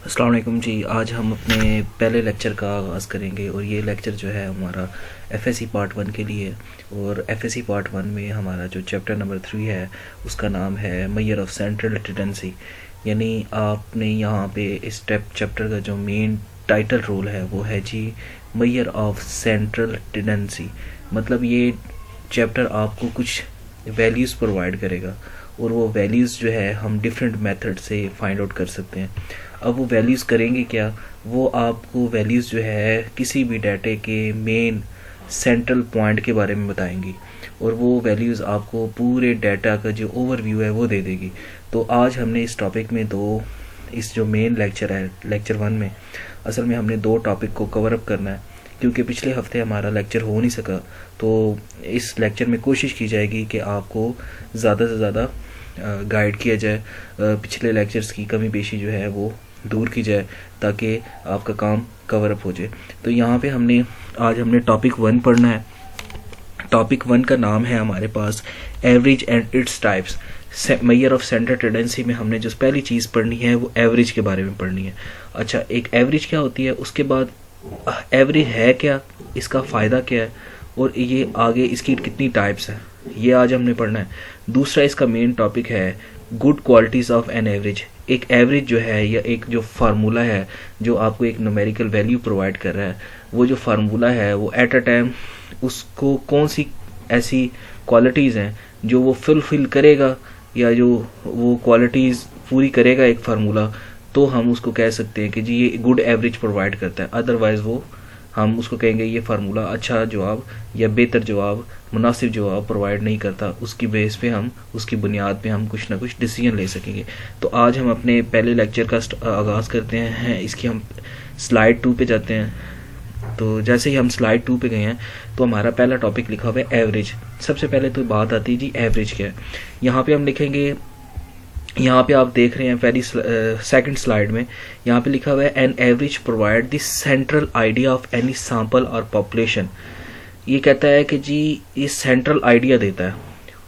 अस्सलाम वालेकुम जी। आज हम अपने पहले लेक्चर का आगाज़ करेंगे और ये लेक्चर जो है हमारा एफएससी पार्ट 1 के लिए है। और एफएससी पार्ट 1 में हमारा जो चैप्टर नंबर 3 है उसका नाम है मेजर ऑफ सेंट्रल टेंडेंसी। यानी आपने यहाँ पे इस चैप्टर का जो मेन टाइटल रोल है वो है जी मेजर ऑफ सेंट्रल टेंडेंसी। मतलब ये चैप्टर आपको कुछ वैल्यूज़ प्रोवाइड करेगा और वो वैल्यूज़ जो है हम डिफरेंट मेथड से फाइंड आउट कर सकते हैं। अब वो वैल्यूज़ करेंगे क्या, वो आपको वैल्यूज़ जो है किसी भी डाटे के मेन सेंट्रल पॉइंट के बारे में बताएंगी और वो वैल्यूज़ आपको पूरे डाटा का जो ओवरव्यू है वो दे देगी। तो आज हमने इस टॉपिक में इस जो मेन लेक्चर है लेक्चर 1 में असल में हमने 2 टॉपिक को कवर अप करना है, क्योंकि पिछले हफ्ते हमारा लेक्चर हो नहीं सका। तो इस लेक्चर में कोशिश की जाएगी कि आपको ज़्यादा से ज़्यादा गाइड किया जाए, पिछले लेक्चर्स की कमी पेशी जो है वो दूर की जाए ताकि आपका काम कवर अप हो जाए। तो यहाँ पे आज हमने टॉपिक 1 पढ़ना है। टॉपिक 1 का नाम है हमारे पास average and its types. Measure of central tendency में हमने जो पहली चीज़ पढ़नी है वो एवरेज के बारे में पढ़नी है। अच्छा, एक एवरेज क्या होती है, उसके बाद एवरेज है क्या, इसका फ़ायदा क्या है और ये आगे इसकी कितनी टाइप्स हैं, ये आज हमने पढ़ना है। दूसरा इसका मेन टॉपिक है good qualities of an average. एक एवरेज जो है या एक जो फार्मूला है जो आपको एक न्यूमेरिकल वैल्यू प्रोवाइड कर रहा है, वो जो फार्मूला है वो एट अ टाइम उसको कौन सी ऐसी क्वालिटीज़ हैं जो वो फुलफिल करेगा या जो वो क्वालिटीज़ पूरी करेगा एक फार्मूला, तो हम उसको कह सकते हैं कि जी ये गुड एवरेज प्रोवाइड करता है। अदरवाइज़ वो हम उसको कहेंगे ये फार्मूला अच्छा जवाब या बेहतर जवाब, मुनासिब जवाब प्रोवाइड नहीं करता। उसकी बेस पे हम उसकी बुनियाद पे हम कुछ ना कुछ डिसीजन ले सकेंगे। तो आज हम अपने पहले लेक्चर का आगाज़ करते हैं। इसकी हम स्लाइड 2 पे जाते हैं। तो जैसे ही हम स्लाइड 2 पे गए हैं तो हमारा पहला टॉपिक लिखा हुआ है एवरेज। सबसे पहले तो बात आती है जी एवरेज क्या है। यहाँ पे हम लिखेंगे, यहाँ पे आप देख रहे हैं पहली सेकंड स्लाइड में यहाँ पे लिखा हुआ है an average provide the central idea of any sample और पॉपुलेशन। ये कहता है कि जी ये सेंट्रल आइडिया देता है।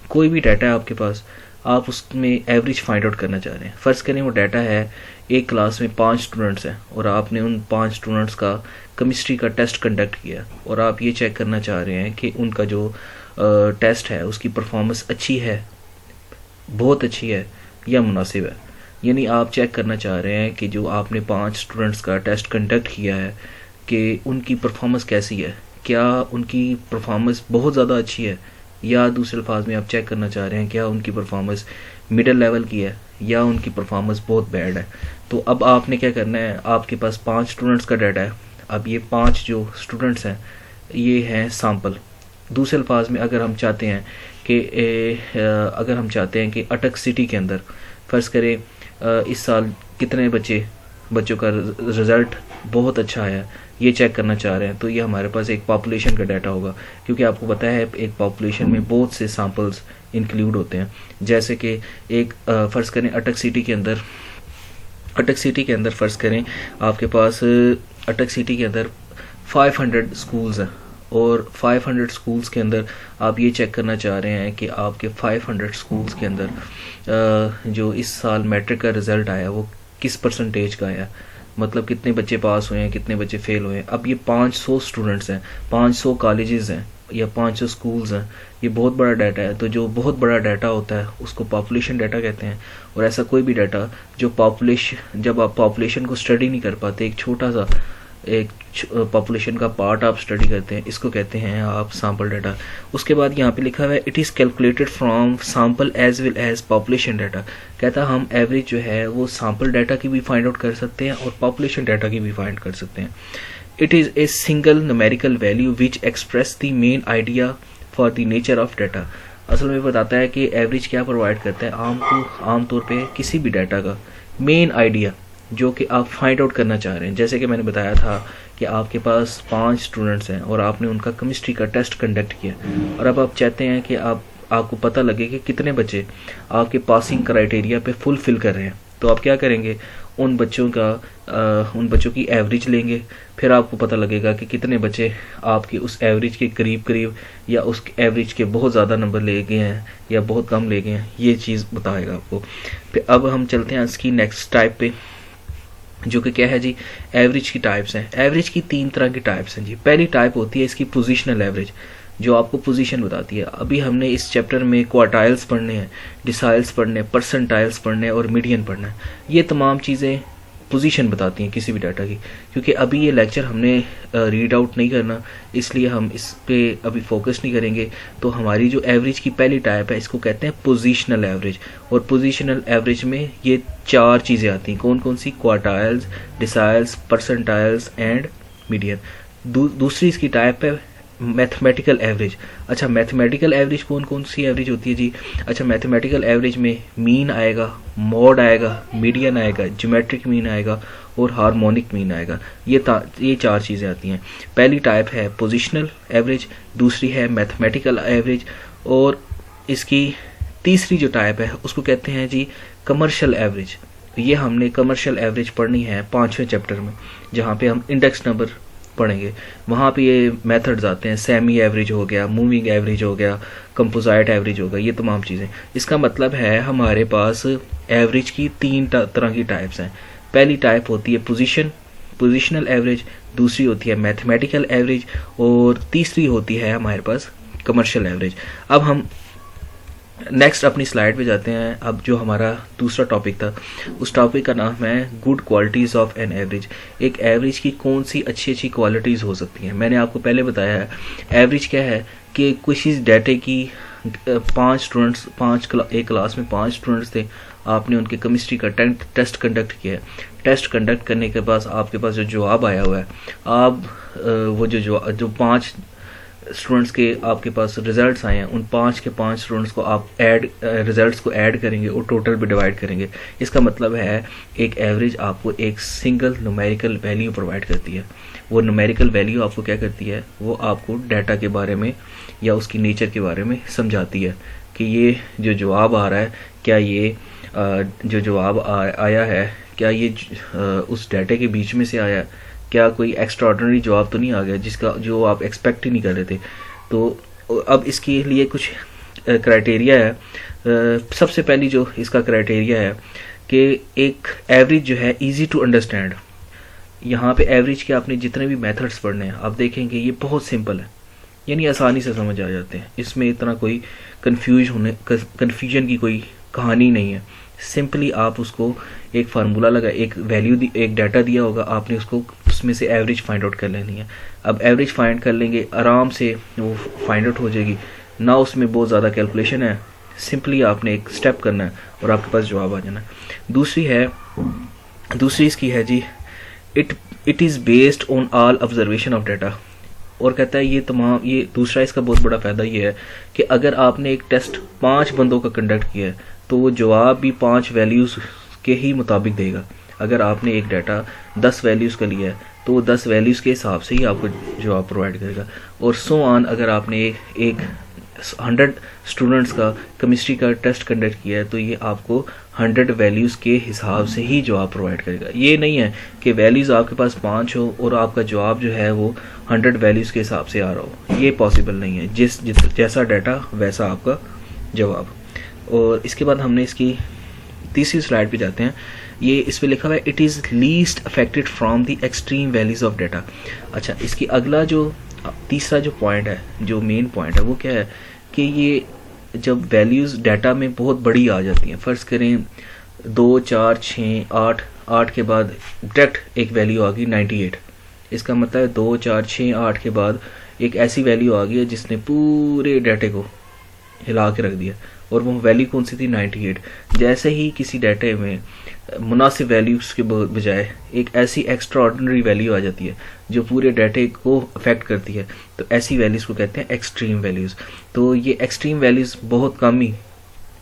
कोई भी डाटा है आपके पास, आप उसमें एवरेज फाइंड आउट करना चाह रहे हैं। फर्ज करें वो डाटा है एक क्लास में 5 स्टूडेंट्स हैं और आपने उन 5 स्टूडेंट्स का केमिस्ट्री का टेस्ट कंडक्ट किया और आप ये चेक करना चाह रहे हैं कि उनका जो टेस्ट है उसकी परफॉर्मेंस अच्छी है, बहुत अच्छी है या मुनासिब है। यानी आप चेक करना चाह रहे हैं कि जो आपने 5 स्टूडेंट्स का टेस्ट कंडक्ट किया है कि उनकी परफॉर्मेंस कैसी है, क्या उनकी परफॉर्मेंस बहुत ज़्यादा अच्छी है, या दूसरे अल्फाज में आप चेक करना चाह रहे हैं क्या उनकी परफॉर्मेंस मिडिल लेवल की है या उनकी परफॉर्मेंस बहुत बैड है। तो अब आपने क्या करना है, आपके पास 5 स्टूडेंट्स का डाटा है। अब ये 5 जो स्टूडेंट्स हैं ये हैं सैम्पल। दूसरे अल्फाज में अगर हम चाहते हैं कि अटक सिटी के अंदर फ़र्ज़ करें इस साल कितने बच्चों का रिज़ल्ट बहुत अच्छा आया, ये चेक करना चाह रहे हैं, तो ये हमारे पास एक पॉपुलेशन का डाटा होगा। क्योंकि आपको पता है एक पॉपुलेशन में बहुत से सैम्पल्स इंक्लूड होते हैं। जैसे कि एक फ़र्ज़ करें अटक सिटी के अंदर फ़र्ज़ करें आपके पास अटक सिटी के अंदर 500 स्कूल्स हैं और 500 स्कूल्स के अंदर आप ये चेक करना चाह रहे हैं कि आपके 500 स्कूल्स के अंदर जो इस साल मैट्रिक का रिज़ल्ट आया वो किस परसेंटेज का आया, मतलब कितने बच्चे पास हुए हैं, कितने बच्चे फेल हुए हैं। अब ये 500 स्टूडेंट्स हैं, 500 कॉलेजेस हैं या 500 स्कूल्स हैं, ये बहुत बड़ा डाटा है। तो जो बहुत बड़ा डाटा होता है उसको पॉपुलेशन डाटा कहते हैं। और ऐसा कोई भी डाटा जब आप पॉपुलेशन को स्टडी नहीं कर पाते, एक छोटा सा एक पॉपुलेशन का पार्ट आप स्टडी करते हैं, इसको कहते हैं आप सैंपल डाटा। उसके बाद यहाँ पे लिखा हुआ है it is calculated from sample as well as population data. कहता है हम एवरेज जो है वो सैंपल डाटा की भी फाइंड आउट कर सकते हैं और पॉपुलेशन डाटा की भी फाइंड कर सकते हैं। It is a single numerical value which express the main idea for the nature of data. असल में बताता है कि एवरेज क्या प्रोवाइड करता है आमतौर पर किसी भी डाटा का मेन आइडिया जो कि आप फाइंड आउट करना चाह रहे हैं। जैसे कि मैंने बताया था कि आपके पास 5 स्टूडेंट्स हैं और आपने उनका केमिस्ट्री का टेस्ट कंडक्ट किया और अब आप चाहते हैं कि आपको पता लगे कि कितने बच्चे आपके पासिंग क्राइटेरिया पे फुलफिल कर रहे हैं। तो आप क्या करेंगे, उन बच्चों की एवरेज लेंगे, फिर आपको पता लगेगा कि कितने बच्चे आपके उस एवरेज के करीब या उस एवरेज के बहुत ज़्यादा नंबर ले गए हैं या बहुत कम ले गए हैं, ये चीज़ बताएगा आपको। फिर अब हम चलते हैं इसकी नेक्स्ट टाइप पे। जो कि क्या है जी, एवरेज की टाइप्स हैं। एवरेज की 3 तरह की टाइप्स हैं जी। पहली टाइप होती है इसकी पोजिशनल एवरेज, जो आपको पोजीशन बताती है। अभी हमने इस चैप्टर में क्वार्टाइल्स पढ़ने हैं, डिसाइल्स पढ़ने हैं, परसेंटाइल्स पढ़ने हैं और मीडियन पढ़ना है। ये तमाम चीज़ें पोजीशन बताती हैं किसी भी डाटा की। क्योंकि अभी ये लेक्चर हमने रीड आउट नहीं करना, इसलिए हम इस पे अभी फोकस नहीं करेंगे। तो हमारी जो एवरेज की पहली टाइप है, इसको कहते हैं पोजीशनल एवरेज। और पोजीशनल एवरेज में ये 4 चीज़ें आती हैं। कौन कौन सी? Quartiles, deciles, percentiles and median. दूसरी इसकी टाइप है मैथमेटिकल एवरेज। अच्छा, मैथमेटिकल एवरेज कौन कौन सी एवरेज होती है जी? अच्छा, मैथमेटिकल एवरेज में मीन आएगा, मॉड आएगा, मीडियन आएगा, ज्योमेट्रिक मीन आएगा और हार्मोनिक मीन आएगा। ये 4 चीज़ें आती हैं। पहली टाइप है पोजिशनल एवरेज, दूसरी है मैथमेटिकल एवरेज और इसकी तीसरी जो टाइप है उसको कहते हैं जी कमर्शियल एवरेज। ये हमने कमर्शियल एवरेज पढ़नी है 5वें चैप्टर में, जहाँ पे हम इंडेक्स नंबर पढ़ेंगे। वहाँ पे ये मेथड्स आते हैं, सेमी एवरेज हो गया, मूविंग एवरेज हो गया, कंपोजिट एवरेज हो गया, ये तमाम चीज़ें। इसका मतलब है हमारे पास एवरेज की 3 तरह की टाइप्स हैं। पहली टाइप होती है पोजिशनल एवरेज, दूसरी होती है मैथमेटिकल एवरेज और तीसरी होती है हमारे पास कमर्शियल एवरेज। अब हम नेक्स्ट अपनी स्लाइड पे जाते हैं। अब जो हमारा दूसरा टॉपिक था, उस टॉपिक का नाम है good qualities of an average. एक एवरेज की कौन सी अच्छी अच्छी क्वालिटीज़ हो सकती हैं। मैंने आपको पहले बताया है एवरेज क्या है कि किसी डाटे की 5 स्टूडेंट्स, एक क्लास में 5 स्टूडेंट्स थे, आपने उनके केमिस्ट्री का टेस्ट कंडक्ट किया है। टेस्ट कंडक्ट करने के बाद आपके पास जो जवाब आया हुआ है, आप वो जो 5 स्टूडेंट्स के आपके पास रिजल्ट्स आए हैं, उन 5 के 5 स्टूडेंट्स को आप रिजल्ट्स को ऐड करेंगे और टोटल पे डिवाइड करेंगे। इसका मतलब है एक एवरेज आपको एक सिंगल न्यूमेरिकल वैल्यू प्रोवाइड करती है। वो न्यूमेरिकल वैल्यू आपको क्या करती है, वो आपको डाटा के बारे में या उसकी नेचर के बारे में समझाती है कि ये जो जवाब आ रहा है, क्या ये जो जवाब आया है, क्या ये उस डाटे के बीच में से आया है, क्या कोई एक्स्ट्रा ऑर्डिनरी जवाब तो नहीं आ गया जो आप एक्सपेक्ट ही नहीं कर रहे थे। तो अब इसके लिए कुछ क्राइटेरिया है। सबसे पहली जो इसका क्राइटेरिया है कि एक एवरेज जो है इजी टू अंडरस्टैंड। यहाँ पे एवरेज के आपने जितने भी मेथड्स पढ़ने हैं, आप देखेंगे ये बहुत सिंपल है, यानी आसानी से समझ आ जाते हैं। इसमें इतना कोई कन्फ्यूजन की कोई कहानी नहीं है। सिंपली आप उसको एक फार्मूला लगा, एक वैल्यू, एक डाटा दिया होगा, आपने उसको उसमें से एवरेज फाइंड आउट कर लेनी है। अब एवरेज फाइंड कर लेंगे, आराम से वो फाइंड आउट हो जाएगी ना, उसमें बहुत ज़्यादा कैलकुलेशन है। सिंपली आपने एक स्टेप करना है और आपके पास जवाब आ जाना है। दूसरी इसकी है जी it is based on all observation of data. और कहता है ये दूसरा इसका बहुत बड़ा फ़ायदा ये है कि अगर आपने एक टेस्ट 5 बंदों का कंडक्ट किया है तो वो जवाब भी 5 वैल्यूज़ के ही मुताबिक देगा। अगर आपने एक डाटा 10 वैल्यूज़ का लिया है तो वो 10 वैल्यूज़ के हिसाब से ही आपको जवाब प्रोवाइड करेगा। और सो ऑन, अगर आपने एक 100 स्टूडेंट्स का केमिस्ट्री का टेस्ट कंडक्ट किया है तो ये आपको 100 वैल्यूज़ के हिसाब से ही जवाब प्रोवाइड करेगा। ये नहीं है कि वैल्यूज़ आपके पास 5 हो और आपका जवाब जो है वो 100 वैल्यूज़ के हिसाब से आ रहा हो। ये पॉसिबल नहीं है। जैसा डाटा वैसा आपका जवाब। और इसके बाद हमने इसकी तीसरी स्लाइड पे जाते हैं। ये इस पे लिखा हुआ है it is least affected from the extreme values of data. अच्छा, इसकी अगला जो तीसरा जो पॉइंट है, जो मेन पॉइंट है, वो क्या है कि ये जब वैल्यूज़ डाटा में बहुत बड़ी आ जाती हैं, फ़र्ज़ करें 2, 4, 6, 8 के बाद डायरेक्ट एक वैल्यू आ गई 98। इसका मतलब है 2, 4, 6, 8 के बाद एक ऐसी वैल्यू आ गई है जिसने पूरे डाटे को हिला के रख दिया। और वो वैल्यू कौन सी थी? 98। जैसे ही किसी डाटे में मुनासिब वैल्यूज़ के बजाय एक ऐसी एक्स्ट्रा ऑर्डिनरी वैल्यू आ जाती है जो पूरे डाटे को अफेक्ट करती है, तो ऐसी वैल्यूज़ को कहते हैं एक्सट्रीम वैल्यूज़। तो ये एक्सट्रीम वैल्यूज़ बहुत कम ही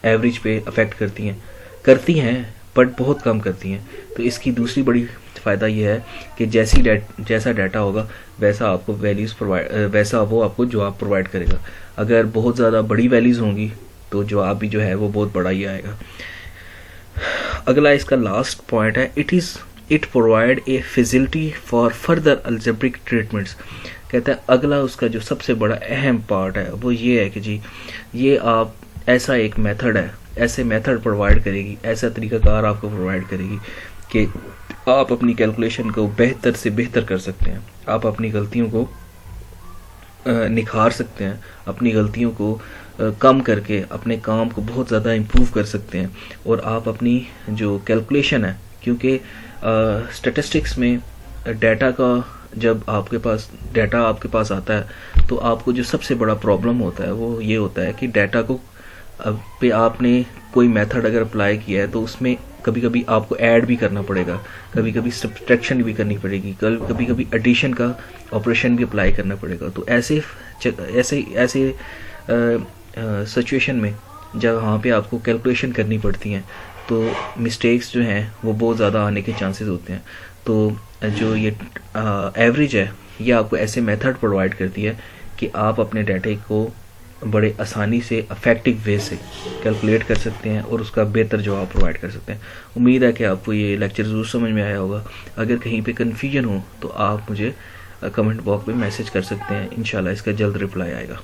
एवरेज पे अफेक्ट करती हैं बट बहुत कम करती हैं। तो इसकी दूसरी बड़ी फ़ायदा ये है कि जैसा डाटा होगा वैसा आपको वैसा वो आपको जवाब प्रोवाइड करेगा। अगर बहुत ज़्यादा बड़ी वैल्यूज़ होंगी तो जवाब भी जो है वो बहुत बड़ा ही आएगा। अगला इसका लास्ट पॉइंट है it provide a facility for further algebraic treatments. कहता है अगला उसका जो सबसे बड़ा अहम पार्ट है वो ये है कि जी ये आप ऐसा एक मेथड है, ऐसे मेथड प्रोवाइड करेगी, ऐसा तरीकाकार आपको प्रोवाइड करेगी कि आप अपनी कैलकुलेशन को बेहतर से बेहतर कर सकते हैं। आप अपनी गलतियों को निखार सकते हैं, अपनी गलतियों को कम करके अपने काम को बहुत ज़्यादा इम्प्रूव कर सकते हैं। और आप अपनी जो कैलकुलेशन है, क्योंकि स्टैटिस्टिक्स में डाटा का, जब आपके पास डाटा आपके पास आता है तो आपको जो सबसे बड़ा प्रॉब्लम होता है वो ये होता है कि डाटा को पे आपने कोई मेथड अगर अप्लाई किया है तो उसमें कभी कभी आपको ऐड भी करना पड़ेगा, कभी कभी सब्ट्रैक्शन भी करनी पड़ेगी, कभी कभी एडिशन का ऑपरेशन भी अप्लाई करना पड़ेगा। तो ऐसे ऐसे ऐसे सिचुएशन में जब वहाँ पे आपको कैलकुलेशन करनी पड़ती हैं तो मिस्टेक्स जो हैं वो बहुत ज़्यादा आने के चांसेस होते हैं। तो जो ये एवरेज है ये आपको ऐसे मेथड प्रोवाइड करती है कि आप अपने डाटा को बड़े आसानी से इफेक्टिव वे से कैलकुलेट कर सकते हैं और उसका बेहतर जवाब प्रोवाइड कर सकते हैं। उम्मीद है कि आपको ये लेक्चर ज़रूर समझ में आया होगा। अगर कहीं पे कन्फ्यूजन हो तो आप मुझे कमेंट बॉक्स में मैसेज कर सकते हैं, इंशाल्लाह इसका जल्द रिप्लाई आएगा।